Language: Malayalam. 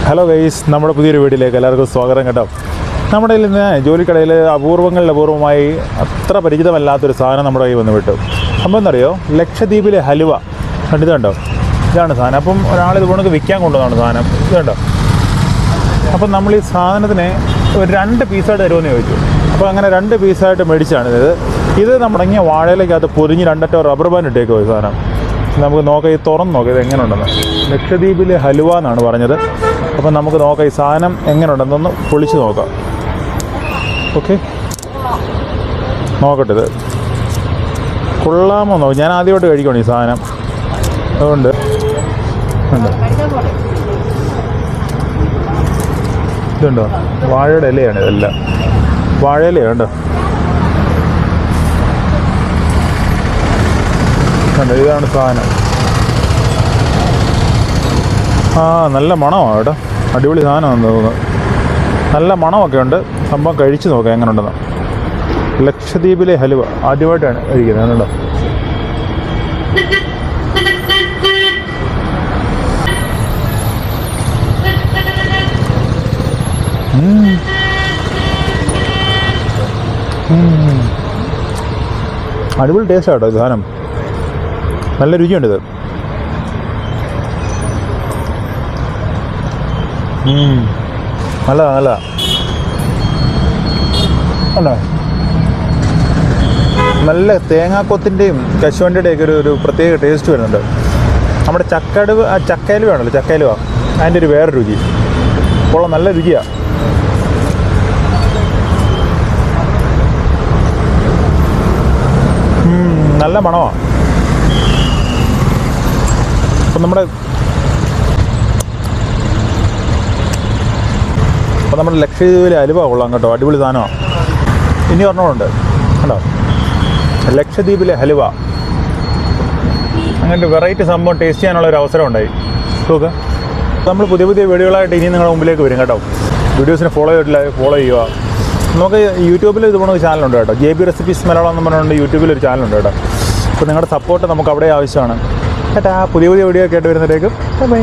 ഹലോ ഗൈസ്, നമ്മുടെ പുതിയൊരു വീഡിയോയിലേക്ക് എല്ലാവർക്കും സ്വാഗതം കേട്ടോ. നമ്മുടെ കയ്യിൽ നിന്ന് ജോലിക്കടയിൽ അപൂർവമായി അത്ര പരിചിതമല്ലാത്തൊരു സാധനം നമ്മുടെ കയ്യിൽ വന്ന് വിട്ടു. അപ്പോൾ എന്നറിയോ, ലക്ഷദ്വീപിലെ ഹലുവ കണ്ടിട്ടുണ്ടോ? ഇതാണ് സാധനം. അപ്പം ഒരാളിത് പോണക്ക് വിൽക്കാൻ കൊണ്ടുവന്നാണ് സാധനം. ഇതുണ്ടോ? അപ്പം നമ്മൾ ഈ സാധനത്തിന് ഒരു 2 പീസായിട്ട് തരുമെന്ന് ചോദിച്ചു. അപ്പോൾ അങ്ങനെ 2 പീസായിട്ട് മേടിച്ചാണിത്. ഇത് നമ്മുടെ വാഴയിലേക്കകത്ത് പൊരിഞ്ഞ് 2 അറ്റം റബ്ബർ ബാൻഡ് ഇട്ടേക്കോ ഈ സാധനം. നമുക്ക് നോക്കാം, ഈ തുറന്ന് നോക്കാം ഇത് എങ്ങനെ ഉണ്ടെന്ന്. ലക്ഷദ്വീപിലെ ഹലുവ എന്നാണ് പറഞ്ഞത്. അപ്പം നമുക്ക് നോക്കാം ഈ സാധനം എങ്ങനെ ഉണ്ടെന്നൊന്ന് പൊളിച്ച് നോക്കാം. ഓക്കെ, നോക്കട്ടെ ഇത് കൊള്ളാമോ നോക്കാം. ഞാൻ ആദ്യമായിട്ട് കഴിക്കണം ഈ സാധനം, അതുകൊണ്ട് ഇതുണ്ടോ, വാഴയുടെ ഇലയാണ് ഇതെല്ലാം. വാഴയിലയാണ് കണ്ടോ. കണ്ടോ, ഇതാണ് സാധനം. നല്ല മണമാണ് കേട്ടോ, അടിപൊളി സാധനമാണെന്ന് തോന്നുന്നു. നല്ല മണമൊക്കെ ഉണ്ട്. സംഭവം കഴിച്ച് നോക്കാം എങ്ങനെ ഉണ്ടെന്ന്. ലക്ഷദ്വീപിലെ ഹലുവ ആദ്യമായിട്ടാണ് കഴിക്കുന്നത് കേട്ടോ. അടിപൊളി ടേസ്റ്റാണ് കേട്ടോ ഈ സാധനം. നല്ല രുചിയുണ്ട് ഇത്. നല്ലതാ അല്ലേ. നല്ല തേങ്ങാക്കൊത്തിൻ്റെയും കശുവണ്ടിയുടെയൊക്കെ ഒരു പ്രത്യേക ടേസ്റ്റ് വരുന്നുണ്ട്. നമ്മുടെ ചക്കയിലുവ ആണല്ലോ, ചക്കയിലുവ അതിൻ്റെ ഒരു വേറെ രുചി. അപ്പോൾ നല്ല രുചിയാണ്. നല്ല മണമാണ്. അപ്പം നമ്മുടെ ലക്ഷദ്വീപിലെ ഹലുവ കൊള്ളാം കേട്ടോ, അടിപൊളി സാധനമാണ്. ഇനി ഒരെണ്ണമുണ്ട് കേട്ടോ, ലക്ഷദ്വീപിലെ ഹലുവ. അങ്ങനത്തെ വെറൈറ്റി സംഭവം ടേസ്റ്റ് ചെയ്യാനുള്ളൊരു അവസരം ഉണ്ടായി. നോക്കുക, നമ്മൾ പുതിയ വീഡിയോകളായിട്ട് ഇനി നിങ്ങളുടെ മുമ്പിലേക്ക് വരും കേട്ടോ. വീഡിയോസിനെ ഫോളോ ചെയ്യുക. നമുക്ക് യൂട്യൂബിൽ ഇതുപോലെ ചാനലുണ്ട് കേട്ടോ, JB റെസിപ്പീസ് മലയാളം എന്ന് പറഞ്ഞുകൊണ്ട് യൂട്യൂബിലൊരു ചാനലുണ്ട് കേട്ടോ. അപ്പോൾ നിങ്ങളുടെ സപ്പോർട്ട് നമുക്ക് അവിടെ ആവശ്യമാണ് കേട്ടോ. പുതിയ വീഡിയോ ഒക്കെ ആയിട്ട് വരുന്നതിലേക്ക് ബൈ.